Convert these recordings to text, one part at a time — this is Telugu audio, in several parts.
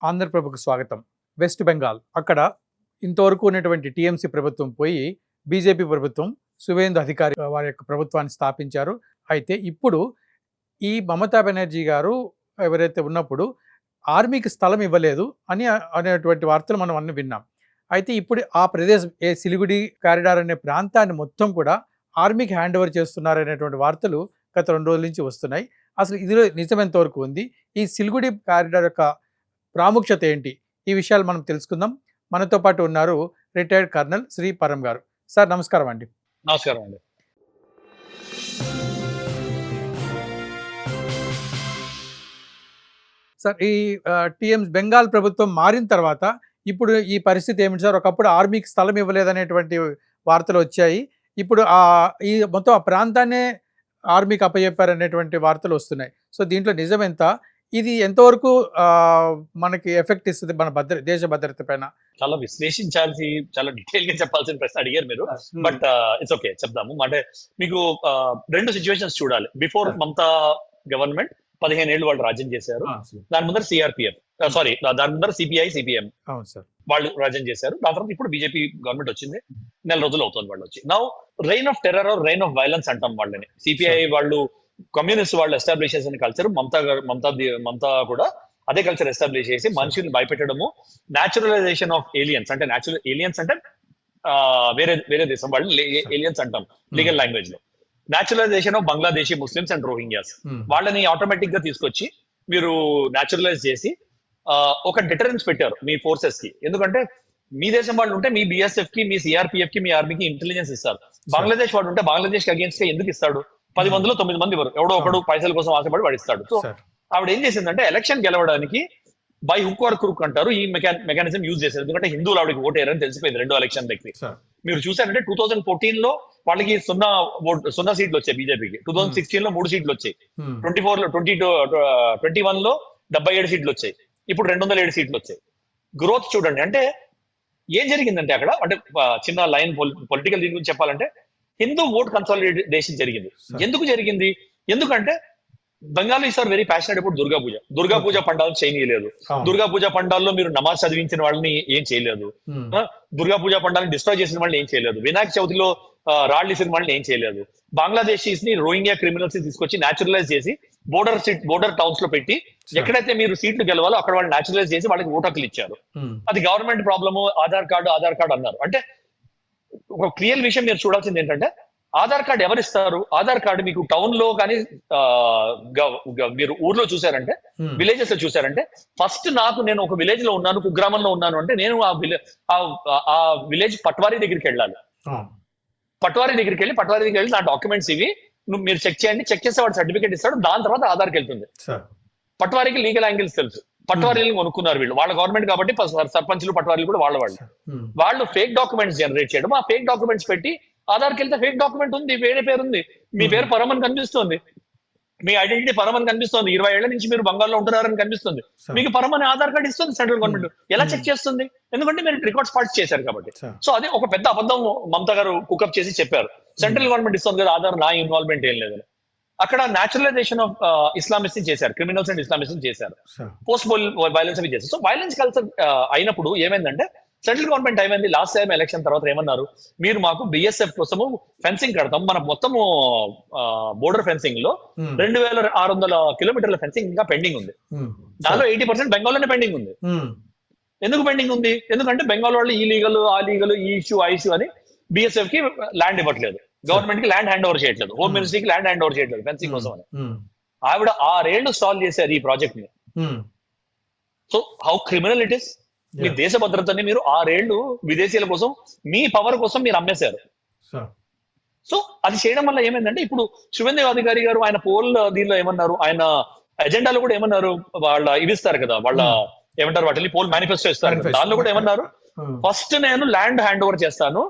ఆంధ్రప్రభకు స్వాగతం. వెస్ట్ బెంగాల్ అక్కడ ఇంతవరకు ఉన్నటువంటి టీఎంసీ ప్రభుత్వం పోయి బీజేపీ ప్రభుత్వం సువేందు అధికారి వారి యొక్క ప్రభుత్వాన్ని స్థాపించారు. అయితే ఇప్పుడు ఈ మమతా బెనర్జీ గారు ఎవరైతే ఉన్నప్పుడు ఆర్మీకి స్థలం ఇవ్వలేదు అనేటువంటి వార్తలు మనం అన్ని విన్నాం. అయితే ఇప్పుడు ఆ ప్రదేశం సిలిగుడి కారిడార్ అనే ప్రాంతాన్ని మొత్తం కూడా ఆర్మీకి హ్యాండ్ ఓవర్ చేస్తున్నారనేటువంటి వార్తలు గత 2 రోజుల నుంచి వస్తున్నాయి. అసలు ఇందులో నిజం ఎంతవరకు ఉంది? ఈ సిలిగుడి కారిడార్ యొక్క ప్రాముఖ్యత ఏంటి? ఈ విషయాలు మనం తెలుసుకుందాం. మనతో పాటు ఉన్నారు రిటైర్డ్ కర్నల్ శ్రీ పరం గారు. సార్ నమస్కారం అండి. నమస్కారం అండి. సార్ ఈ బెంగాల్ ప్రభుత్వం మారిన తర్వాత ఇప్పుడు ఈ పరిస్థితి ఏమిటి సార్? ఒకప్పుడు ఆర్మీకి స్థలం ఇవ్వలేదనేటువంటి వార్తలు వచ్చాయి. ఇప్పుడు ఈ మొత్తం ఆ ప్రాంతాన్నే ఆర్మీకి అప్పచెప్పారనేటువంటి వార్తలు వస్తున్నాయి. సో దీంట్లో నిజం ఎంత? ఇది ఎంతవరకు మనకి ఎఫెక్ట్ ఇస్తుంది మన దేశ భద్రత పైన? చాలా విశ్లేషించాల్సి, చాలా డీటెయిల్ గా చెప్పాల్సిన ప్రశ్న అడిగారు మీరు. బట్ ఇట్స్ ఓకే, చెప్దాము. అంటే మీకు 2 సిచ్యువేషన్స్ చూడాలి. బిఫోర్ మమతా గవర్నమెంట్ 15 ఏళ్ళు వాళ్ళు రాజ్యం చేశారు. దాని ముందర సిఆర్పిఎఫ్ దాని ముందర సిపిఎం వాళ్ళు రాజ్యం చేశారు. దాని తర్వాత ఇప్పుడు బీజేపీ గవర్నమెంట్ వచ్చింది. 4 రోజులు అవుతుంది వాళ్ళు వచ్చి. Now reign of terror or reign of violence అంటాం వాళ్ళని. సిపిఐ వాళ్ళు, కమ్యూనిస్ట్ వాళ్ళు ఎస్టాబ్లిష్ చేసిన కల్చర్ మమతా కూడా అదే కల్చర్ ఎస్టాబ్లిష్ చేసి మనుషుల్ని భయపెట్టడము, న్యాచురలైజేషన్ ఆఫ్ ఏలియన్స్ అంటే ఏలియన్స్ అంటే వేరే దేశం వాళ్ళు ఏలియన్స్ అంటాం లీగల్ లాంగ్వేజ్ లో. Naturalisation of Bangladeshi Muslims and Rohingyas వాళ్ళని ఆటోమేటిక్ గా తీసుకొచ్చి మీరు న్యాచురలైజ్ చేసి ఒక డిటరెన్స్ పెట్టారు మీ ఫోర్సెస్ కి. ఎందుకంటే మీ దేశం వాళ్ళు ఉంటే మీ బిఎస్ఎఫ్ కి, మీ సిఆర్పిఎఫ్ కి, మీ ఆర్మీకి ఇంటెలిజెన్స్ ఇస్తారు. బంగ్లాదేశ్ వాడు ఉంటే బంగ్లాదేశ్ కి అగేన్స్ట్ గా ఎందుకు ఇస్తాడు? 10 మందిలో 9 మంది ఎవడో ఒకడు పైసల కోసం ఆశపడి వాడిస్తాడు. సో ఆవిడ ఏం చేసిందంటే ఎలక్షన్ గెలవడానికి బై హుక్ ఆర్ క్రూక్ అంటారు, ఈ మెకానిజం యూజ్ చేశారు. ఎందుకంటే హిందువులు ఆవిడకి ఓటేరని తెలిసిపోయింది 2 ఎలక్షన్ దగ్గర. మీరు చూసారంటే 2014 లో వాళ్ళకి 0 సీట్లు వచ్చాయి బీజేపీకి. 2016 లో 3 సీట్లు వచ్చాయి. 21 లో 77 సీట్లు వచ్చాయి. ఇప్పుడు 207 సీట్లు వచ్చాయి. గ్రోత్ చూడండి. అంటే ఏం జరిగిందంటే అక్కడ, అంటే చిన్న లైన్ పొలిటికల్ దీని గురించి చెప్పాలంటే, హిందూ ఓట్ కన్సాలిడేషన్ జరిగింది. ఎందుకు జరిగింది? ఎందుకంటే Bengalis are very passionate about Durga Puja పండాలను చేయనీయలేదు. దుర్గా పూజ పండాల్లో మీరు నమాజ్ చదివించిన వాళ్ళని ఏం చేయలేదు. దుర్గా పూజ పండాలను డిస్ట్రాయ్ చేసిన వాళ్ళని ఏం చేయలేదు. వినాయక చవితిలో రాళ్ళు ఇసిన వాళ్ళని ఏం చేయలేదు. బంగ్లాదేశీస్ ని, రోహింగ్యా క్రిమినల్స్ ని తీసుకొచ్చి న్యాచురలైజ్ చేసి బోర్డర్ టౌన్స్ లో పెట్టి ఎక్కడైతే మీరు సీట్లు గెలవాలో అక్కడ వాళ్ళు న్యాచురలైజ్ చేసి వాళ్ళకి ఓటు హక్కులు ఇచ్చారు. అది గవర్నమెంట్ ప్రాబ్లము. ఆధార్ కార్డు అన్నారు. అంటే ఒక క్లియర్ విషయం మీరు చూడాల్సింది ఏంటంటే, ఆధార్ కార్డు ఎవరిస్తారు? ఆధార్ కార్డు మీకు టౌన్ లో కానీ మీరు ఊర్లో చూసారంటే, విలేజెస్ లో చూసారంటే, ఫస్ట్ నేను ఒక విలేజ్ లో ఉన్నాను, కుగ్రామంలో ఉన్నాను అంటే నేను ఆ విలేజ్ పట్వారీ దగ్గరికి వెళ్ళాలి. పట్వారీ దగ్గరికి వెళ్ళి నా డాక్యుమెంట్స్ ఇవి మీరు చెక్ చేయండి. చెక్ చేస్తే వాడు సర్టిఫికేట్ ఇస్తాడు. దాని తర్వాత ఆధార్కి వెళ్తుంది. పట్వారీకి లీగల్ యాంగిల్స్ తెలుసు. పట్వారీలు కొనుక్కున్నారు వీళ్ళు, వాళ్ళ గవర్నమెంట్ కాబట్టి సర్పంచ్లు పట్వారీలు కూడా వాళ్ళు ఫేక్ డాక్యుమెంట్స్ జనరేట్ చేయడం. ఆ ఫేక్ డాక్యుమెంట్స్ పెట్టి ఆధార్కి వెళ్తే ఫేక్ డాక్యుమెంట్ ఉంది, వేరే పేరు ఉంది, మీ పేరు పరమని కనిపిస్తుంది, మీ ఐడెంటిటీ పరమని కనిపిస్తుంది, 20 ఏళ్ల నుంచి మీరు బంగాల్లో ఉంటున్నారని కనిపిస్తుంది, మీకు పరమని ఆధార్ కార్డు ఇస్తుంది సెంట్రల్ గవర్నమెంట్. ఎలా చెక్ చేస్తుంది? ఎందుకంటే మీరు రికార్డ్స్ పార్ట్స్ చేశారు కాబట్టి. సో అదే ఒక పెద్ద అబద్ధం మమతా గారు కుకప్ చేసి చెప్పారు. సెంట్రల్ గవర్నమెంట్ ఇస్తుంది కదా ఆధార్, నా ఇన్వాల్వ్మెంట్ ఏం లేదని. అక్కడ న్యాచురలైజేషన్ ఆఫ్ ఇస్లామిస్ట్ చేశారు, క్రిమినల్స్ అండ్ ఇస్లామిస్ట్ చేశారు, పోస్ట్ వైలెన్స్ అవి చేశారు. సో వైలెన్స్ కల్చర్ అయినప్పుడు ఏమైందంటే, సెంట్రల్ గవర్నమెంట్ ఏమైంది, లాస్ట్ టైం ఎలక్షన్ తర్వాత ఏమన్నారు, మీరు మాకు బిఎస్ఎఫ్ కోసము ఫెన్సింగ్ కడతాం, మన మొత్తము బోర్డర్ ఫెన్సింగ్ లో 2600 కిలోమీటర్ల ఫెన్సింగ్ ఇంకా పెండింగ్ ఉంది. దానిలో 80% బెంగాల్లోనే పెండింగ్ ఉంది. ఎందుకు పెండింగ్ ఉంది? ఎందుకంటే బెంగాల్ వాళ్ళు ఈ లీగల్, ఆ లీగల్, ఈ ఇష్యూ, ఆ ఇష్యూ అని బిఎస్ఎఫ్ కి ల్యాండ్ ఇవ్వట్లేదు, గవర్నమెంట్ కి ల్యాండ్ హ్యాండ్ ఓవర్ చేయట్లేదు, హోమ్ మినిస్ట్రీకి ల్యాండ్ హ్యాండ్ ఓవర్ చేయట్లేదు ఫెన్సింగ్ కోసం అని. ఆవిడ 6 ఏళ్లు స్టాల్ చేశారు ఈ ప్రాజెక్ట్ ని. So how criminal it is. మీ దేశ భద్రతని మీరు 6 ఏళ్లు విదేశీయుల కోసం, మీ పవర్ కోసం మీరు అమ్మేశారు. సో అది చేయడం వల్ల ఏమైందంటే, ఇప్పుడు శువేందు అధికారి గారు ఆయన పోల్ దీనిలో ఏమన్నారు, ఆయన ఎజెండాలో కూడా ఏమన్నారు, వాళ్ళ ఇవి ఇస్తారు కదా, వాళ్ళ ఏమంటారు వాటిని, పోల్ మేనిఫెస్టో ఇస్తారు కదా, దానిలో కూడా ఏమన్నారు, ఫస్ట్ నేను ల్యాండ్ హ్యాండ్ ఓవర్ చేస్తాను,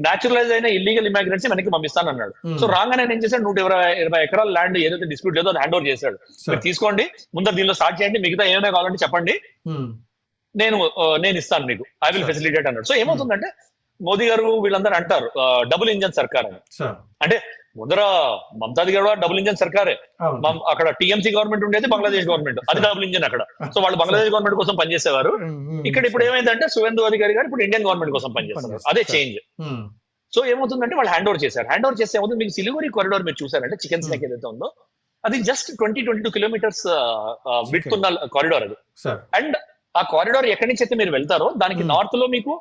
న్యాచురలైజ్ అయిన ఇల్లీగల్ ఇమిగ్రెంట్స్ వెనక్కి పంపిస్తాను అన్నాడు. సో రాగానే ఏం చేశాడు, 120 ఎకరాల ల్యాండ్ ఏదైతే డిస్ప్యూట్ లేదో అది హ్యాండ్ ఓవర్ చేశాడు. మీరు తీసుకోండి, ముందర దీనిలో స్టార్ట్ చేయండి, మిగతా ఏమైనా కావాలంటే చెప్పండి, నేను ఇస్తాను మీకు, ఐ విల్ ఫెసిలిటేట్ అన్నాడు. సో ఏమవుతుందంటే, మోదీ గారు వీళ్ళందరూ అంటారు డబుల్ ఇంజన్ సర్కార్ అని. అంటే ముందర మమతాది గారు డబుల్ ఇంజన్ సర్కారే. అక్కడ టీఎంసీ గవర్నమెంట్ ఉండేది, బంగ్లాదేశ్ గవర్నమెంట్, అది డబుల్ ఇంజన్ అక్కడ. సో వాళ్ళు బంగ్లాదేశ్ గవర్నమెంట్ కోసం పనిచేసేవారు. ఇక్కడ ఇప్పుడు ఏమైందంటే సువేందు అధికారి గారు ఇప్పుడు ఇండియన్ గవర్నమెంట్ కోసం పనిచేస్తున్నారు. అదే చేంజ్. సో ఏమవుతుందంటే వాళ్ళు హ్యాండ్ ఓవర్ చేశారు. హ్యాండ్ ఓవర్ చేస్తే ఏమవుతుంది, మీకు సిలిగురి కారిడార్ మీరు చూసారంటే చికెన్ స్నాక్ ఏదైతే ఉందో అది జస్ట్ 20-22 కిలోమీటర్స్ విడ్త్ ఉన్న కారిడార్ అది. అండ్ ఆ కారిడార్ ఎక్కడి నుంచి అయితే మీరు వెళ్తారో దానికి నార్త్ లో మీకు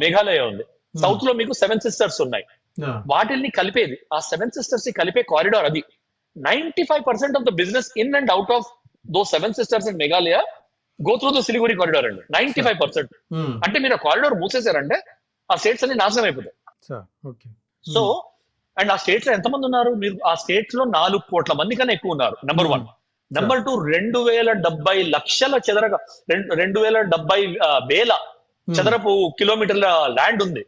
మేఘాలయ ఉంది, సౌత్ లో మీకు 7 సిస్టర్స్ ఉన్నాయి. వాటిల్ని కలిపేది, ఆ 7 సిస్టర్స్ ని కలిపే కారిడార్ అది. 95% of the business in and out of though 7 sisters in Meghalaya go through the Siliguri corridor అండి. 95%. అంటే మీరు ఆ కారిడార్ మూసేశారంటే ఆ స్టేట్స్ అన్ని నాశనం అయిపోతాయి. సో అండ్ ఆ స్టేట్స్ లో ఎంతమంది ఉన్నారు, మీరు ఆ స్టేట్స్ లో 4 కోట్ల మంది కన్నా ఎక్కువ ఉన్నారు. నెంబర్ 1. నెంబర్ 2, 2070 లక్షల చదరక 2070 వేల చదరపు కిలోమీటర్ల ల్యాండ్ ఉంది.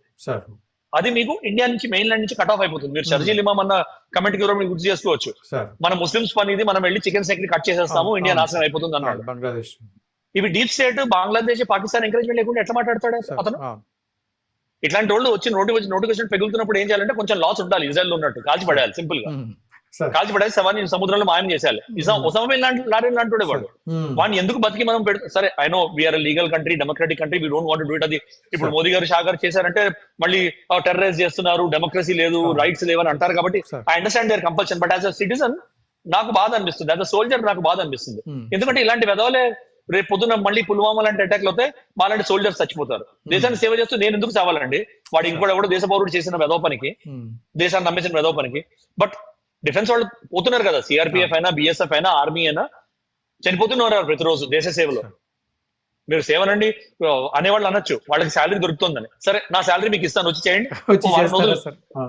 అది మీకు ఇండియా నుంచి మెయిన్ ల్యాండ్ నుంచి కట్ ఆఫ్ అయిపోతుంది. మీరు షర్జీల్ ఇమామ్ అన్న కమెంట్ కి మీరు గుర్తు చేసుకోవచ్చు. మన ముస్లిమ్స్ పని ఇది, మనం వెళ్ళి చికెన్ సెక్ని కట్ చేసేస్తాము, ఇండియా నాశనం అయిపోతుంది అన్నాడు. బంగ్లాదేశ్ ఇవి deep state, Bangladesh, Pakistan encouragement లేకుండా ఎట్లా మాట్లాడతాడు అతను? ఇట్లాంటి వాళ్ళు వచ్చి నోటిఫికేషన్ పెగులుతున్నప్పుడు ఏం చేయాలంటే కొంచెం లాస్ ఉండాలి. ఇజ్రాయల్ ఉన్నట్టు కాల్చి పడేయాలి, సింపుల్ గా కాల్చి పడేసి శవాన్ని సముద్రంలో మాయం చేసేయాలి. ఒసామా లాంటి లాంటి వాడు వాడిని ఎందుకు బతికి మనం సరే I know we are legal country, democratic country, we don't want to do it. అది ఇప్పుడు మోదీ గారు, షా గారు చేశారంటే మళ్ళీ టెర్రరైజ్ చేస్తున్నారు, డెమోక్రసీ లేదు, రైట్స్ లేవని అంటారు. కాబట్టి I understand their compulsion, but as a citizen నాకు బాధ అనిపిస్తుంది, యాజ్ అ సోల్జర్ నాకు బాధ అనిపిస్తుంది. ఎందుకంటే ఇలాంటి వెధవలే రేపు పొద్దున మళ్ళీ పుల్వామా లాంటి అటాక్లు అవుతాయి, మాలాంటి సోల్జర్స్ చచ్చిపోతారు. దేశాన్ని సేవ చేస్తూ నేను ఎందుకు చావాలండి? వాడు ఇంకోటి దేశ పౌరుడు చేసిన వెధవ పనికి, దేశాన్ని నమ్మేసిన వెధవ పనికి. బట్ డిఫెన్స్ వాళ్ళు పోతున్నారు కదా, సిఆర్పిఎఫ్ అయినా, బిఎస్ఎఫ్ అయినా, ఆర్మీ అయినా చనిపోతున్నారు ప్రతిరోజు దేశ సేవలో. మీరు సేవనండి అనేవాళ్ళు అనొచ్చు, వాళ్ళకి శాలరీ దొరుకుతుందని. సరే నా శాలరీ మీకు ఇస్తాను, వచ్చి చేయండి,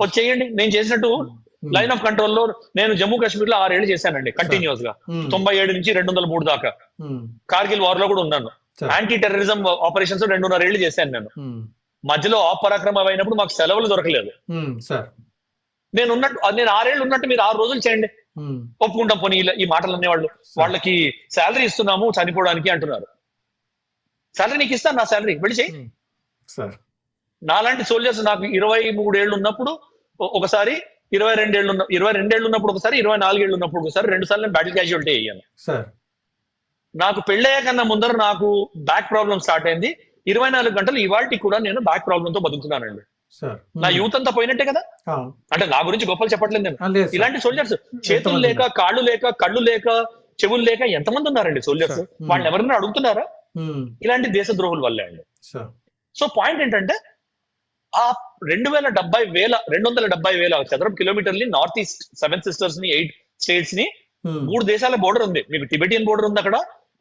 వచ్చి చేయండి. నేను చేసినట్టు లైన్ ఆఫ్ కంట్రోల్ లో నేను జమ్మూ కాశ్మీర్ లో 6 ఏళ్ళు చేశానండి కంటిన్యూస్ గా, 97 నుంచి 203 దాకా. కార్గిల్ వార్ లో కూడా ఉన్నాను. యాంటీ టెర్రరిజం ఆపరేషన్స్ 2.5 ఏళ్ళు చేశాను నేను. మధ్యలో పరాక్రమం అయినప్పుడు మాకు సెలవులు దొరకలేదు. నేను 6 ఏళ్ళు ఉన్నట్టు మీరు 6 రోజులు చేయండి, ఒప్పుకుంటాం. పోనీ ఈ మాటలు అనేవాళ్ళు, వాళ్ళకి శాలరీ ఇస్తున్నాము చనిపోవడానికి అంటున్నారు. శాలరీ నీకు ఇస్తాను, నా శాలరీ వెళ్ళి చేయి. నాలాంటి సోల్జర్స్ నాకు 23 ఏళ్ళు ఉన్నప్పుడు ఒకసారి, 22 ఏళ్ళు ఉన్నప్పుడు ఒకసారి, 24 ఏళ్ళు ఉన్నప్పుడు ఒకసారి, 2 సార్లు నేను బ్యాటిల్ క్యాజువాలిటీ అయ్యాను. నాకు పెళ్ళయ్యా కన్నా ముందర నాకు బ్యాక్ ప్రాబ్లం స్టార్ట్ అయింది. 24 గంటలు ఇవాళకి కూడా నేను బ్యాక్ ప్రాబ్లం తో బతుకుతున్నానండి. నా యూత్ అంతా పోయినట్టే కదా. అంటే నా గురించి గొప్పలు చెప్పట్లేదు నేను. ఇలాంటి సోల్జర్స్ చేతులు లేక, కాళ్ళు లేక, కళ్ళు లేక, చెవులు లేక ఎంతమంది ఉన్నారండి సోల్జర్స్? వాళ్ళని ఎవరైనా అడుగుతున్నారా? ఇలాంటి దేశ ద్రోహుల వల్లే అండి. సో పాయింట్ ఏంటంటే ఆ 270,000 చదరపు కిలోమీటర్ని నార్త్ ఈస్ట్ 7 సిస్టర్స్ ని, 8 స్టేట్స్ ని, 3 దేశాల బోర్డర్ ఉంది. మీకు టిబెటియన్ బోర్డర్ ఉంది అక్కడ,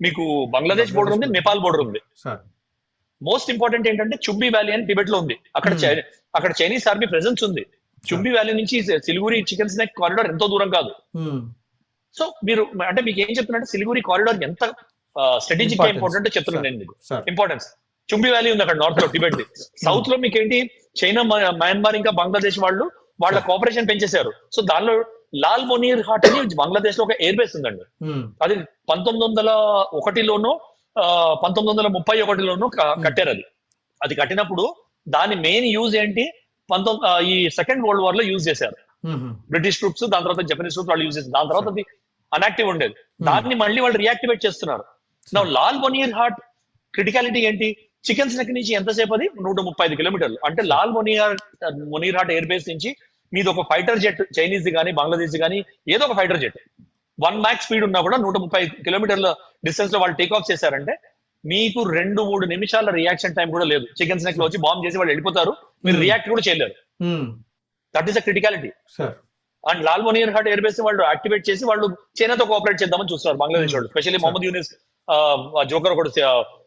మీకు బంగ్లాదేశ్ బోర్డర్ ఉంది, నేపాల్ బోర్డర్ ఉంది. మోస్ట్ ఇంపార్టెంట్ ఏంటంటే చుంబి వ్యాలీ అని టిబెట్ లో ఉంది. అక్కడ చైనీస్ ఆర్మీ ప్రెసెన్స్ ఉంది. చుంబి వ్యాలీ నుంచి సిలిగురి చికెన్ స్నాక్ కారిడార్ ఎంతో దూరం కాదు. సో మీరు అంటే మీకు ఏం చెప్తున్నా, సిలిగురి కారిడార్ ఎంత స్ట్రాటజిక్ గా ఇంపార్టెంట్ చెప్తున్నాను నేను మీకు. ఇంపార్టెన్స్ చుంబి వ్యాలీ ఉంది అక్కడ నార్త్ లో, టిబెట్ ది. సౌత్ లో మీకు ఏంటి, చైనా, మయన్మార్, ఇంకా బంగ్లాదేశ్ వాళ్ళ కోఆపరేషన్ పెంచేశారు. సో దానిలో లాల్ మొనీర్ హాట్ అని బంగ్లాదేశ్ లో ఒక ఎయిర్ బేస్ ఉందండి. అది 1901లోనో 1931లోనో కట్టారు. అది కట్టినప్పుడు దాని మెయిన్ యూజ్ ఏంటి, ఈ సెకండ్ వరల్డ్ వార్ లో యూజ్ చేశారు బ్రిటిష్ ట్రూప్స్, దాని తర్వాత జపనీస్ ట్రూప్స్ వాళ్ళు యూజ్ చేశారు. దాని తర్వాత అది అన్యాక్టివ్ ఉండేది, దాన్ని మళ్ళీ వాళ్ళు రియాక్టివేట్ చేస్తున్నారు. నా లాల్ మొనీర్ హాట్ క్రిటికాలిటీ ఏంటి, చికెన్ స్నాక్ నుంచి ఎంతసేపు అది 135 కిలోమీటర్లు. అంటే లాల్ మొనీర్ హాట్ ఎయిర్ బేస్ నుంచి మీది ఒక ఫైటర్ జెట్, చైనీస్ కానీ, బంగ్లాదేశ్ కానీ, ఏదో ఒక ఫైటర్ జెట్ 1 మ్యాక్ స్పీడ్ ఉన్నా కూడా 130 కిలోమీటర్ల డిస్టెన్స్ లో వాళ్ళు టేక్ ఆఫ్ చేశారంటే మీకు 2-3 నిమిషాల రియాక్షన్ టైం కూడా లేదు. చికెన్ స్నాక్ లో వచ్చి బాంబ్ చేసి వాళ్ళు వెళ్ళిపోతారు, మీరు రియాక్ట్ కూడా చేయలేరు. That is a criticality. And Lalmonirhat air base వాళ్ళు యాక్టివేట్ చేసి వాళ్ళు చైనాతో కోఆపరేట్ చేద్దామని చూస్తారు బంగ్లాదేశ్ వాళ్ళు. స్పెషల్లీ మొహమ్మద్ యూనిస్ జోకర్ కూడా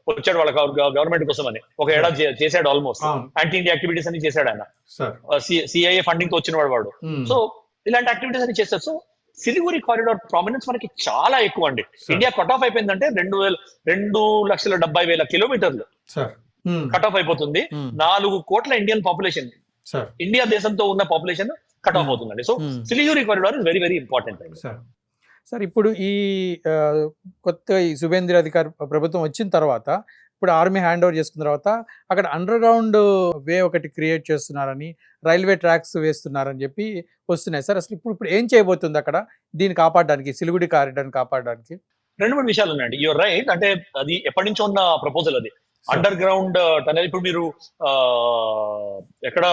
వచ్చాడు వాళ్ళ గవర్నమెంట్ కోసం అని, ఒక ఏడాది చేశాడు. ఆల్మోస్ట్ యాంటీ ఇండియా యాక్టివిటీస్ అని చేశాడు ఆయన, సిఐఏ ఫండింగ్ తో వచ్చిన వాడు. సో ఇలాంటి యాక్టివిటీస్ అని చేస్తారు. సో సిలిగురి కారిడార్ ప్రామినెన్స్ మనకి చాలా ఎక్కువ అండి. ఇండియా కట్ ఆఫ్ అయిపోయిందంటే 2,70,000 కిలోమీటర్లు కట్ ఆఫ్ అయిపోతుంది. 4 కోట్ల ఇండియన్ పాపులేషన్, ఇండియా దేశంతో ఉన్న పాపులేషన్ కట్ ఆఫ్ అవుతుందండి. So Siliguri corridor is very very important అండి. సార్ ఇప్పుడు ఈ కొత్త ఈ సువేంద్ర అధికారి ప్రభుత్వం వచ్చిన తర్వాత ఇప్పుడు ఆర్మీ హ్యాండ్ ఓవర్ చేసుకున్న తర్వాత అక్కడ అండర్ గ్రౌండ్ వే ఒకటి క్రియేట్ చేస్తున్నారని, రైల్వే ట్రాక్స్ వేస్తున్నారని చెప్పి వస్తున్నాయి సార్. అసలు ఇప్పుడు ఏం చేయబోతుంది అక్కడ దీన్ని కాపాడడానికి, సిలిగుడి కారిడార్ని కాపాడడానికి? 2-3 విషయాలు ఉన్నాయండి. You're right. అంటే అది ఎప్పటి నుంచో ఉన్న ప్రపోజల్ అది. Under ground tunnel. ఇప్పుడు మీరు ఎక్కడ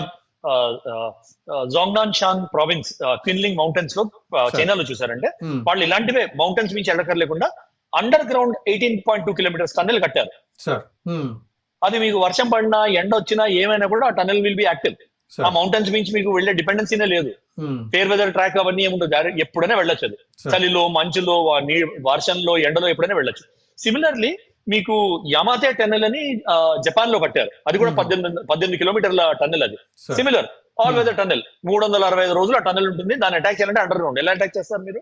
జోంగ్నాన్ షాన్ ప్రావిన్స్ క్విన్లింగ్ మౌంటైన్స్ లో చైనాలో చూసారంటే వాళ్ళు ఇలాంటివే మౌంటైన్స్ నుంచి వెళ్ళకర్ లేకుండా అండర్ గ్రౌండ్ 18.2 కిలోమీటర్స్ టన్నెల్ కట్టారు. అది మీకు వర్షం పడినా ఎండ వచ్చినా ఏమైనా కూడా ఆ టన్నెల్ విల్ బి యాక్టివ్. ఆ మౌంటైన్స్ నుంచి మీకు వెళ్ళే డిపెండెన్సీనే లేదు. ఫేర్ వెదర్ ట్రాక్ అవన్నీ ఏముండదు, ఎప్పుడైనా వెళ్ళొచ్చు. అది చలిలో, మంచులో, వర్షంలో, ఎండలో ఎప్పుడైనా వెళ్ళొచ్చు. సిమిలర్లీ మీకు యమాతే టన్నెల్ అని జపాన్ లో కట్టారు. అది కూడా 18 కిలోమీటర్ల టన్నెల్. అది సిమిలర్ ఆల్ వెదర్ టన్నెల్. 365 రోజులు ఆ టన్నెల్ ఉంటుంది. దాన్ని అటాక్ చేయాలంటే అండర్ గ్రౌండ్. ఎలా అటాక్ చేస్తారు మీరు?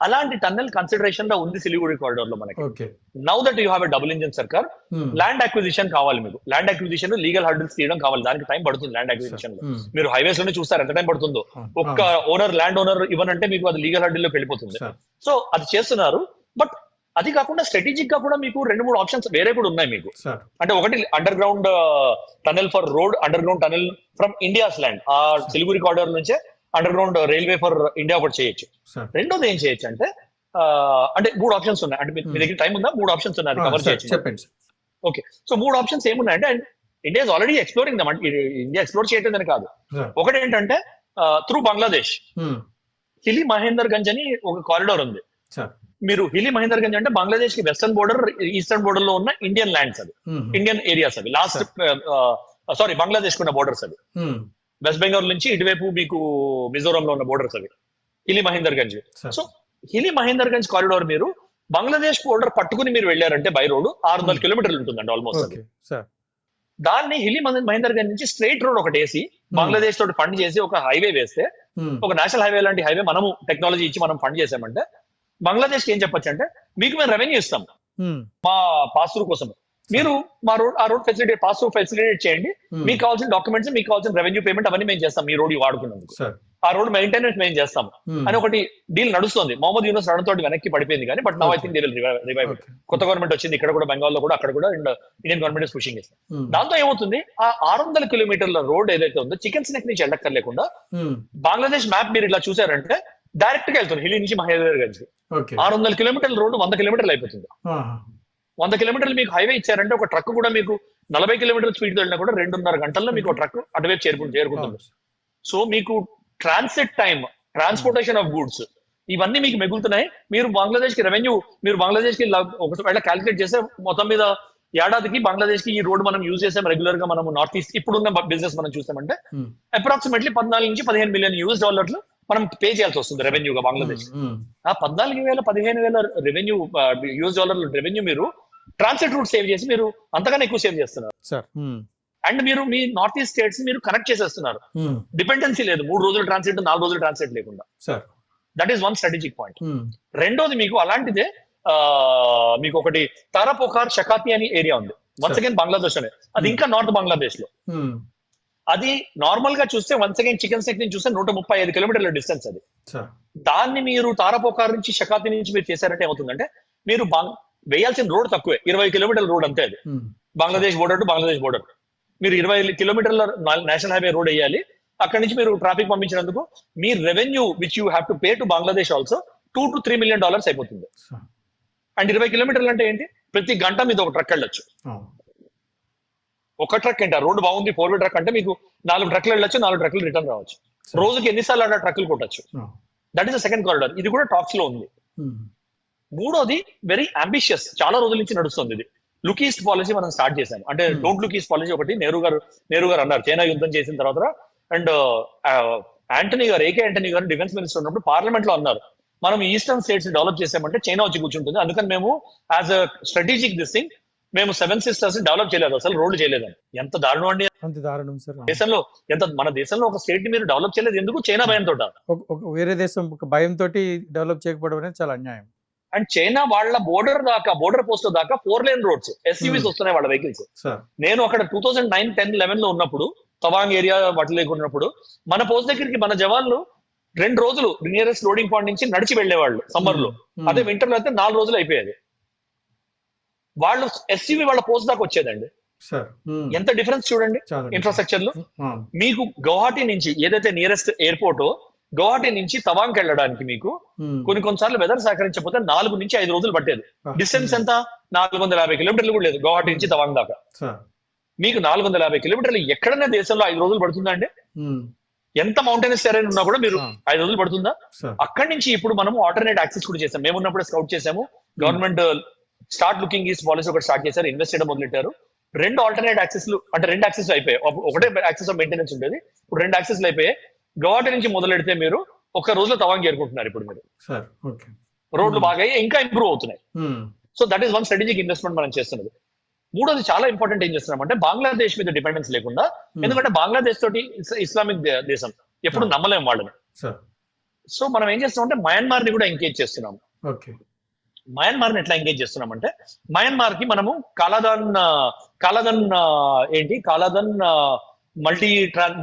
అలాంటి టన్నెల్ కన్సిడరేషన్ లో ఉంది సిలిగుడి కారిడార్ లో మనకి. Now that you have a double engine సర్కార్, ల్యాండ్ అక్విజిషన్ కావాలి మీకు. ల్యాండ్ అక్విజిషన్ లీగల్ హర్డిల్స్ తీయడం కావాలి. దానికి టైం పడుతుంది. ల్యాండ్ అక్విజిషన్ లో మీరు హైవేస్ లోనే చూస్తారు ఎంత టైం పడుతుందో. ఒక్క ల్యాండ్ ఓనర్ ఇవ్వనంటే మీకు అది లీగల్ హర్డిల్ లోకి వెళ్ళిపోతుంది. సో అది చేస్తున్నారు. బట్ అది కాకుండా స్ట్రాటజిక్ గా కూడా మీకు 2-3 ఆప్షన్స్ వేరే కూడా ఉన్నాయి మీకు. అంటే ఒకటి under ground tunnel for road, under ground tunnel from India's land. ఆ సిలిగుడి కారిడార్ నుంచే under ground railway for India ఒకటి చేయొచ్చు. రెండోది ఏం చేయొచ్చు అంటే 3 ఆప్షన్స్ ఉన్నాయి. అంటే మీ దగ్గర టైం ఉందా? 3 ఆప్షన్స్ ఉన్నాయి కవర్ చేయొచ్చు. ఓకే, సో 3 ఆప్షన్స్ ఏమున్నాయంటే India is already exploring them. India explore చేయట్లేదని కాదు. ఒకటి ఏంటంటే త్రూ బంగ్లాదేశ్ హిలీ మహేందర్ గంజ్ అని ఒక కారిడార్ ఉంది. మీరు హిలీ మహేందర్ గంజ్ అంటే బంగ్లాదేశ్ కి వెస్టర్న్ బోర్డర్, ఈస్టర్న్ బోర్డర్ లో ఉన్న ఇండియన్ ల్యాండ్స్. అవి ఇండియన్ ఏరియాస్. అవి లాస్ట్ బంగ్లాదేశ్ ఉన్న బోర్డర్స్. అవి వెస్ట్ బెంగాల్ నుంచి ఇటువైపు మీకు మిజోరాం లో ఉన్న బోర్డర్స్. అవి Hili Mahendraganj. So Hili Mahendraganj corridor మీరు బంగ్లాదేశ్ బోర్డర్ పట్టుకుని మీరు వెళ్ళారంటే బై రోడ్ 600 కిలోమీటర్లు ఉంటుందండి ఆల్మోస్ట్. దాన్ని హిలీ మహేందర్ గంజ్ నుంచి స్ట్రైట్ రోడ్ ఒకటి వేసి బంగ్లాదేశ్ తోటి ఫండ్ చేసి ఒక హైవే వేస్తే, ఒక నేషనల్ హైవే లాంటి హైవే మనము టెక్నాలజీ ఇచ్చి మనం ఫండ్ చేసామంటే బంగ్లాదేశ్ కి ఏం చెప్పొచ్చు అంటే మీకు మేము రెవెన్యూ ఇస్తాం మా పాస్ త్రూ కోసం. మీరు ఆ road facilitate, pass through facilitate చేయండి. మీకు కావాల్సిన డాక్యుమెంట్స్, మీకు కావాల్సిన రెవెన్యూ పేమెంట్ అవన్నీ మేము చేస్తాం. మీ రోడ్ వాడుకున్నందుకు ఆ రోడ్ మెయింటెనెన్స్ మేము చేస్తాం అని ఒకటి డీల్ నడుస్తుంది. మొహమ్మద్ యూనస్ రణతో వెనక్కి పడిపోయింది కానీ, but now I think they will revive. కొత్త గవర్నమెంట్ వచ్చింది ఇక్కడ కూడా, బెంగాల్లో కూడా, అక్కడ కూడా. And Indian government is pushing ఇస్తాం. దాంతో ఏమవుతుంది, ఆ 600 కిలోమీటర్ల రోడ్ ఏదైతే ఉందో చికెన్ స్నెక్ నుంచి వెళ్ళక్కర్లేకుండా బంగ్లాదేశ్ మ్యాప్ మీరు ఇలా చూసారంటే డైరెక్ట్ గా వెళ్తుంది హిలీ నుంచి మహేందర్ గంజ్. 600 కిలోమీటర్ల రోడ్డు 100 కిలోమీటర్లు అయిపోతుంది. 100 కిలోమీటర్లు మీకు హైవే ఇచ్చారంటే ఒక ట్రక్ కూడా మీకు 40 కిలోమీటర్ల స్పీడ్ వెళ్ళినా కూడా 2.5 గంటల్లో మీకు ట్రక్ అటువైపు చేరుకుంటుంది. సో మీకు transit time, transportation of goods, ఇవన్నీ మీకు మిగులుతున్నాయి. మీరు బంగ్లాదేశ్ కి రెవెన్యూ, మీరు బంగ్లాదేశ్ కి ఒకవేళ క్యాలిక్యులేట్ చేస్తే మొత్తం మీద ఏడాదికి బంగ్లాదేశ్ కి ఈ రోడ్ మనం యూజ్ చేసాం రెగ్యులర్ గా. మనం నార్త్ ఈస్ట్ ఇప్పుడున్న బిజినెస్ మనం చూసామంటే అప్రాక్సిమేట్లీ 14 నుంచి 15 మిలియన్ US$ మనం పే చేయాల్సి వస్తుంది రెవెన్యూగా బంగ్లాదేశ్. ఆ 14,000-15,000 రెవెన్యూ US$ రెవెన్యూ మీరు ట్రాన్సిట్ రూట్ సేవ్ చేసి మీరు అంతగానే ఎక్కువ సేవ్ చేస్తున్నారు. అండ్ మీరు మీ నార్త్ ఈస్ట్ స్టేట్స్ మీరు కనెక్ట్ చేసేస్తున్నారు. డిపెండెన్సీ లేదు 3 రోజులు ట్రాన్సిట్, 4 రోజులు ట్రాన్సిట్ లేకుండా. That is one strategic point. రెండోది మీకు అలాంటిదే మీకు ఒకటి తారాపోఖార్ షకాతి అని ఏరియా ఉంది. వన్స్ అగైన్ బంగ్లాదేశ్ అనే, అది ఇంకా నార్త్ బంగ్లాదేశ్ లో. అది నార్మల్ గా చూస్తే వన్స్ అగైన్ చికెన్ స్నెక్ నుంచి చూస్తే 135 కిలోమీటర్ల డిస్టెన్స్. అది దాన్ని మీరు తారాపోఖార్ నుంచి షకాతి నుంచి మీరు చేశారంటే ఏమవుతుందంటే మీరు వేయాల్సిన రోడ్ తక్కువే, 20 కిలోమీటర్ల రోడ్ అంతే. అది Bangladesh border to Bangladesh border. మీరు 20 కిలోమీటర్ల నేషనల్ హైవే రోడ్ వేయాలి. అక్కడి నుంచి మీరు ట్రాఫిక్ పంపించినందుకు మీ revenue which you have to pay to Bangladesh also $2 to $3 million అయిపోతుంది. అండ్ 20 కిలోమీటర్లు అంటే ఏంటి, ప్రతి గంట మీద ఒక ట్రక్ వెళ్ళొచ్చు. ఒక ట్రక్ ఏంటి, రోడ్డు బాగుంది 4-wheel ట్రక్ అంటే మీకు 4 ట్రక్లు వెళ్ళొచ్చు, 4 ట్రక్లు రిటర్న్ రావచ్చు. రోజుకి ఎన్నిసార్లు అలా ట్రక్లు కొట్టచ్చు. That is the second corridor. ఇది కూడా టాక్స్ లో ఉంది. మూడోది వెరీ అంబిషియస్, చాలా రోజుల నుంచి నడుస్తుంది. ఇది లుక్ ఈస్ట్ పాలసీ మనం స్టార్ట్ చేశాము. అంటే డోంట్ లుక్ ఈస్ట్ పాలసీ ఒకటి నెహ్రూ గారు అన్నారు చైనా యుద్ధం చేసిన తర్వాత. అండ్ ఏకే యాంటనీ గారు డిఫెన్స్ మినిస్టర్ ఉన్నప్పుడు పార్లమెంట్ లో అన్నారు, మనం ఈస్టర్న్ స్టేట్స్ డెవలప్ చేసామంటే చైనా వచ్చి కూర్చుంటుంది. అందుకని మేము as a strategic this thing మేము 7 sisters డెవలప్ చేయలేదు, అసలు రోడ్లు చేయలేదని. ఎంత దారుణం అండి. దేశంలో మన దేశంలో ఒక స్టేట్ ని మీరు డెవలప్ చేయలేదు ఎందుకు? చైనా భయంతో. వేరే దేశం భయంతో డెవలప్ చేయకపోవడం అనేది చాలా అన్యాయం. అండ్ చైనా వాళ్ళ బోర్డర్ పోస్ట్ దాకా 4-lane రోడ్స్, SUVs వస్తున్నాయి వాళ్ళ వెహికల్స్. నేను అక్కడ 2009, 10, 11 లో ఉన్నప్పుడు తవాంగ్ ఏరియా వాటి లేకున్నప్పుడు మన పోస్ట్ దగ్గరికి మన జవాన్లు 2 రోజులు నియరెస్ట్ లోడింగ్ పాయింట్ నుంచి నడిచి వెళ్లేవాళ్ళు సమ్మర్ లో. అదే వింటర్ లో అయితే 4 రోజులు అయిపోయేది. వాళ్ళు ఎస్యూవి వాళ్ళ పోస్ట్ దాకా వచ్చేదండి. సార్ ఎంత డిఫరెన్స్ చూడండి ఇన్ఫ్రాస్ట్రక్చర్ లో. మీకు గౌహాటి నుంచి ఏదైతే నియరెస్ట్ ఎయిర్పోర్ట్, గౌహాటి నుంచి తవాంగ్ వెళ్ళడానికి మీకు కొన్నిసార్లు వెదర్ సహకరించకపోతే 4 నుంచి 5 రోజులు పట్టేది. డిస్టెన్స్ ఎంత? 450 కిలోమీటర్లు కూడా లేదు గౌహాటి నుంచి తవాంగ్ దాకా. మీకు 450 కిలోమీటర్లు ఎక్కడైనా దేశంలో 5 రోజులు పడుతుందా అండి? ఎంత మౌంటైనస్ టెరైన్ ఉన్నా కూడా మీరు 5 రోజులు పడుతుందా? అక్కడి నుంచి ఇప్పుడు మనము ఆల్టర్నేట్ యాక్సెస్ కూడా చేసాం. మేము ఉన్నప్పుడు స్కౌట్ చేసాము. Government start looking east policy ఒకటి స్టార్ట్ చేశారు, ఇన్వెస్ట్ చేయడం మొదలెట్టారు. 2 ఆల్టర్నేట్ యాక్సెస్ అంటే 2 యాక్సెస్ అయిపోయాయి. ఒకటే యాక్సెస్ ఆఫ్ మెయింటెనెన్స్ ఉండేది, ఇప్పుడు 2 యాక్సెస్ అయిపోయాయి. గౌహాటి నుంచి మొదలెడితే మీరు ఒక్క రోజులో తవాంగ్ చేరుకుంటున్నారు ఇప్పుడు మీరు. రోడ్లు బాగా ఇంకా ఇంప్రూవ్ అవుతున్నాయి. So that is one strategic investment మనం చేస్తున్నది. మూడోది చాలా ఇంపార్టెంట్ ఏం చేస్తున్నామంటే బంగ్లాదేశ్ మీద డిపెండెన్స్ లేకుండా, ఎందుకంటే బంగ్లాదేశ్ తోటి ఇస్లామిక్ దేశం, ఎప్పుడు నమ్మలేం వాళ్ళని. సో మనం ఏం చేస్తున్నామంటే మయన్మార్ ని కూడా ఎంగేజ్ చేస్తున్నాము. మయన్మార్ ని ఎట్లా ఎంగేజ్ చేస్తున్నామంటే, మయన్మార్ కి మనము Kaladan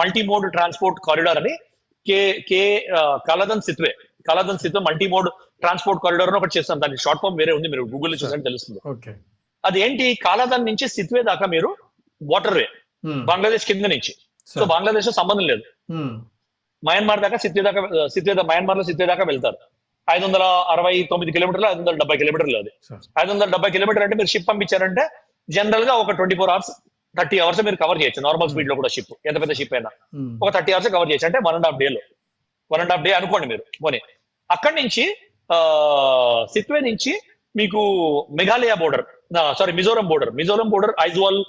multi mode transport corridor అని Kaladan Sittwe multi mode transport corridor అని ఒకటి చేస్తాం. దానికి షార్ట్ ఫామ్ వేరే ఉంది, మీరు గూగుల్ చూసాక తెలుస్తుంది. అది ఏంటి? కాలాదన్ నుంచి సిత్వే దాకా మీరు వాటర్ వే, బంగ్లాదేశ్ కింద నుంచి. సో బంగ్లాదేశ్ లో సంబంధం లేదు, మయన్మార్ దాకా మయన్మార్ లో సిత్వే దాకా వెళ్తారు. 569 కిలోమీటర్లు, 570 కిలోమీటర్లు. అది 570 కిలోమీటర్ అంటే మీరు షిప్ పంపించారంటే జనరల్ గా ఒక 24 hours 30 hours మీరు కవర్ చేయొచ్చు. నార్మల్ స్పీడ్ లో కూడా షిప్, ఎంత పెద్ద షిప్ అయినా ఒక 30 hours కవర్ చేయొచ్చు. అంటే 1.5 day లో 1.5 day అనుకోండి మీరు పోనీ. అక్కడి నుంచి సిత్వే నుంచి మీకు Meghalaya border, Mizoram border Aizawl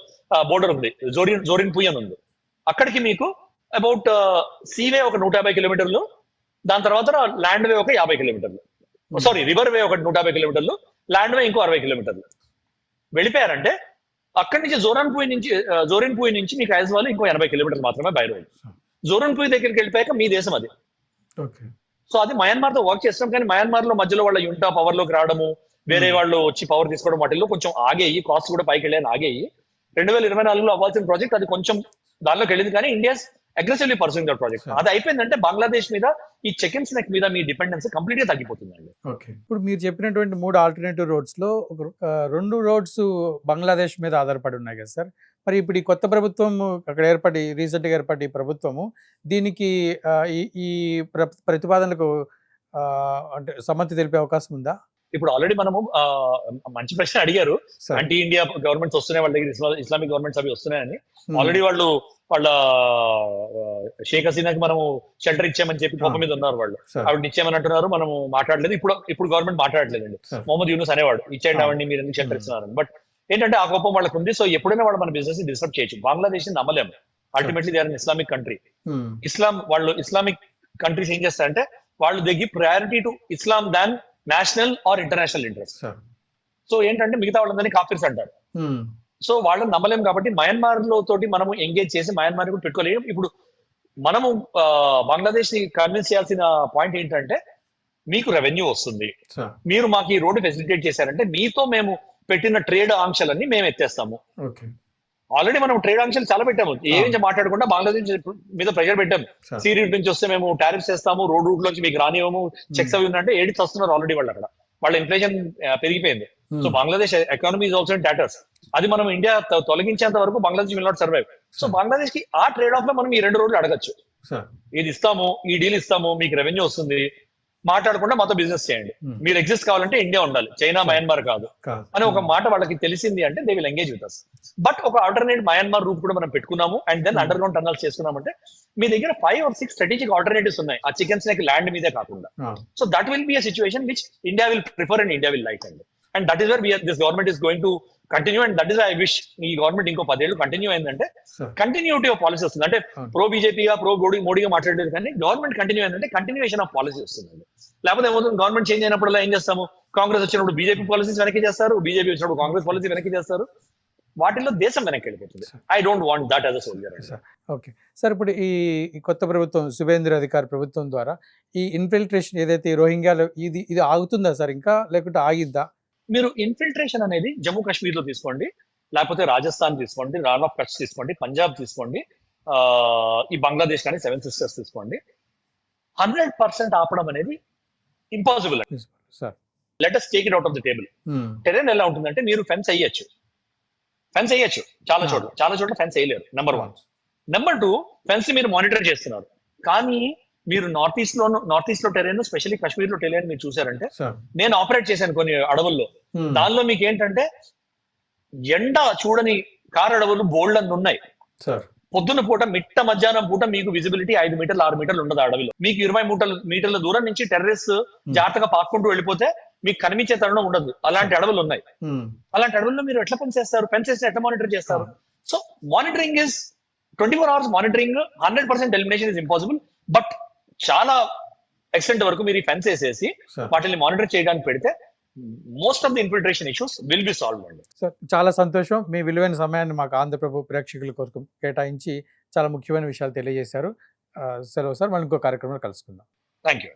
border ఉంది, జోరిన్ పుయన్ ఉంది. అక్కడికి మీకు అబౌట్ సీవే ఒక 150 కిలోమీటర్లు, దాని తర్వాత ల్యాండ్ వే ఒక 50 కిలోమీటర్లు, రివర్ వే ఒక 150 కిలోమీటర్లు, ల్యాండ్ వే ఇంకో 60 కిలోమీటర్లు వెళ్ళిపోయారంటే అక్కడి నుంచి జోరిన్ పూయ్ నుంచి మీకు ఐజ్వాల్ ఇంకో 80 కిలోమీటర్లు మాత్రమే బై రోడ్. జోరిన్ పూయ్ దగ్గరికి వెళ్ళిపోయాక మీ దేశం అది. సో అది మయన్మార్ తో వర్క్ చేస్తాం. కానీ మయన్మార్ లో మధ్యలో వాళ్ళ యుంటా పవర్ లోకి రావడము, వేరే వాళ్ళు వచ్చి పవర్ తీసుకోవడం, వాటిల్లో కొంచెం ఆగేయి, కాస్ట్ కూడా పైకి వెళ్ళాయని ఆగేయి. 2024లో అవ్వాల్సిన ప్రాజెక్ట్ అది కొంచెం దానిలోకి వెళ్ళింది. కానీ India aggressively pursuing that project. అది అయిపోయిందంటే బంగ్లాదేశ్ మీద ఈ చెకిన్స్ నెక్ మీద మీ డిపెండెన్స్ కంప్లీట్ గా తగ్గిపోతుందండి. ఇప్పుడు మీరు చెప్పినటువంటి 3 ఆల్టర్నేటివ్ రోడ్స్ లో 2 రోడ్స్ బంగ్లాదేశ్ మీద ఆధారపడి ఉన్నాయి కదా సార్. మరి ఇప్పుడు ఈ కొత్త ప్రభుత్వం అక్కడ రీసెంట్ గా ఏర్పడి ప్రభుత్వము దీనికి ఈ ప్రతిపాదనలకు అంటే సమ్మతి తెలిపే అవకాశం ఉందా? ఇప్పుడు ఆల్రెడీ మనము మంచి ప్రశ్న అడిగారు. యాంటీ ఇండియా గవర్నమెంట్స్ వస్తున్నాయి వాళ్ళ దగ్గర, ఇస్లామిక్ గవర్నమెంట్స్ అవి వస్తున్నాయని. ఆల్రెడీ వాళ్ళ షేక్ హసీనాకి మనము షెల్టర్ ఇచ్చామని చెప్పి కోపం మీద ఉన్నారు వాళ్ళు. ఆవిడ ఇచ్చామని అంటున్నారు, మనము మాట్లాడలేదు. ఇప్పుడు గవర్నమెంట్ మాట్లాడలేదండి. మొహమ్మద్ యూనుస్ అనేవాడు ఇచ్చేయండి ఆవిడని, మీరు ఎందుకు షెల్టర్ ఇస్తున్నారు. బట్ ఏంటంటే ఆ కోపం వాళ్ళకు ఉంది. సో ఎప్పుడైనా వాళ్ళు మన బిజినెస్ ని డిస్టర్బ్ చేయొచ్చు. బంగ్లాదేశ్ ని నమ్మలేము. Ultimately they are an Islamic country. Islamic countries ఏం చేస్తారంటే వాళ్ళు they give priority to Islam than national or international interest. So ఏంటంటే మిగతా వాళ్ళందరినీ కాఫీర్స్ అంటారు. సో వాళ్ళని నమ్మలేం. కాబట్టి మయన్మార్ లో తోటి మనము ఎంగేజ్ చేసి మయన్మార్ కూడా పెట్టుకోలేము. ఇప్పుడు మనము బంగ్లాదేశ్ ని కన్విన్స్ చేయాల్సిన పాయింట్ ఏంటంటే, మీకు రెవెన్యూ వస్తుంది, మీరు మాకు ఈ రోడ్డు ఫెసిలిటేట్ చేశారంటే మీతో మేము పెట్టిన ట్రేడ్ ఆంక్షలన్నీ మేము ఎత్తేస్తాము. ఆల్రెడీ మనం ట్రేడ్ ఆంక్షలు చాలా పెట్టాము, ఏం మాట్లాడకుండా బంగ్లాదేశ్ మీద ప్రెషర్ పెట్టాము. సీ రూట్ నుంచి వస్తే మేము టారిఫ్స్ చేస్తాము, రోడ్ రూట్ నుంచి మీకు రానివ్వము, చెక్స్ అవి ఉందంటే ఏడికి వస్తున్నారు ఆల్రెడీ వాళ్ళు. అక్కడ వాళ్ళ ఇన్ఫ్లేషన్ పెరిగిపోయింది. So Bangladesh economy is also in tatters. అది మనం ఇండియా తొలగించేంత వరకు Bangladesh will not survive. So Bangladesh కి ఆ ట్రేడ్ ఆఫ్ లో మనం ఈ 2 రోడ్లు అడగచ్చు. ఇది ఇస్తాము, ఈ డీల్ ఇస్తాము, మీకు రెవెన్యూ వస్తుంది, మాట్లాడకుండా మాతో బిజినెస్ చేయండి, మీరు ఎగ్జిస్ట్ కావాలంటే ఇండియా ఉండాలి, చైనా మయన్మార్ కాదు అని ఒక మాట వాళ్ళకి తెలిసింది అంటే they will engage with us. But ఒక ఆల్టర్నేట్ మయన్మార్ రూట్ కూడా మనం పెట్టుకున్నాము. And then underground tunnels చేసుకున్నామంటే మీ దగ్గర 5 or 6 స్ట్రాటజిక్ ఆల్టర్నేటివ్స్ ఉన్నాయి ఆ చికెన్స్ నెక్ ల్యాండ్ మీదే కాకుండా. So that will be a situation which India will prefer and India will like. And that is where this government is going to continue. And that is I wish ఈ గవర్నమెంట్ ఇంకో 10 ఏళ్ళు కంటిన్యూ అయిందంటే కంటిన్యూటీ ఆఫ్ పాలసీ వస్తుంది. అంటే ప్రో బీజేపీగా ప్రో మోడీగా మాట్లాడలేదు, కానీ గవర్నమెంట్ కంటిన్యూ అయిందంటే కంటిన్యూషన్ ఆఫ్ పాలసీ వస్తుందండి. లేకపోతే ఏమవుతుంది, గవర్నమెంట్ చేంజ్ అయినప్పుడు ఏం చేస్తాము, కాంగ్రెస్ వచ్చినప్పుడు బీజేపీ పాలసీస్ వెనక్కి చేస్తారు, బీజేపీ వచ్చినప్పుడు కాంగ్రెస్ పాలసీ వెనక్కి చేస్తారు. వాటిల్లో దేశం వెనక్కి వెళ్ళిపోతుంది. I don't want that as a soldier. Okay sir, ఇప్పుడు ఈ కొత్త ప్రభుత్వం శుభేంద్ర అధికారి ప్రభుత్వం ద్వారా ఈ ఇన్ఫిల్ట్రేషన్ ఏదైతే రోహింగ్యాలో ఇది ఆగుతుందా సార్ ఇంకా, లేకుంటే ఆగిద్దా? మీరు ఇన్ఫిల్ట్రేషన్ అనేది జమ్మూ కాశ్మీర్ లో తీసుకోండి, లేకపోతే రాజస్థాన్ తీసుకోండి, రాన్ ఆఫ్ కచ్ తీసుకోండి, పంజాబ్ తీసుకోండి, ఈ బంగ్లాదేశ్ కానీ 7 sisters తీసుకోండి, 100% ఆపడం అనేది ఇంపాసిబుల్ అండి sir. Let us take it out of the table. Tarain ఎలా ఉంటుందంటే మీరు ఫెన్స్ వేయచ్చు చాలా చోట్ల ఫెన్స్ వేయలేరు. నెంబర్ 1. నెంబర్ 2, ఫెన్స్ మీరు మానిటర్ చేస్తున్నారు, కానీ మీరు నార్త్ ఈస్ట్ లో టెరెన్, స్పెషల్లీ కాశ్మీర్ లో టెరెన్ మీరు చూసారంటే, నేను ఆపరేట్ చేశాను కొన్ని అడవుల్లో, దానిలో మీకు ఏంటంటే ఎండ చూడని కారు అడవులు బోల్డ్ అని ఉన్నాయి. పొద్దున్న పూట మిట్ట మధ్యాహ్నం పూట మీకు విజిబిలిటీ 5 మీటర్లు 6 మీటర్లు ఉండదు అడవిలో. మీకు 20 మీటర్ల దూరం నుంచి టెర్రరిస్ట్ జాగ్రత్తగా పాక్కుంటూ వెళ్ళిపోతే మీకు కనిపించే తరుణం ఉండదు. అలాంటి అడవులు ఉన్నాయి. అలాంటి అడవుల్లో మీరు ఎట్లా ఫెన్స్ చేస్తే ఎట్లా మానిటర్ చేస్తారు? So monitoring is 24 hours monitoring. 100% elimination is impossible. But చాలా ఎక్స్టెంట్ వరకు మీరు ఈ ఫెన్స్ వేసేసి వాటిని మానిటర్ చేయడానికి పెడితే most of the infiltration issues will be solve అండి. సార్, చాలా సంతోషం. మీ విలువైన సమయాన్ని మాకు ఆంధ్రప్రభ ప్రేక్షకుల కోసం కేటాయించి చాలా ముఖ్యమైన విషయాలు తెలియజేశారు. సెలవు సార్, మళ్ళీ ఇంకో కార్యక్రమంలో కలుసుకుందాం. Thank you.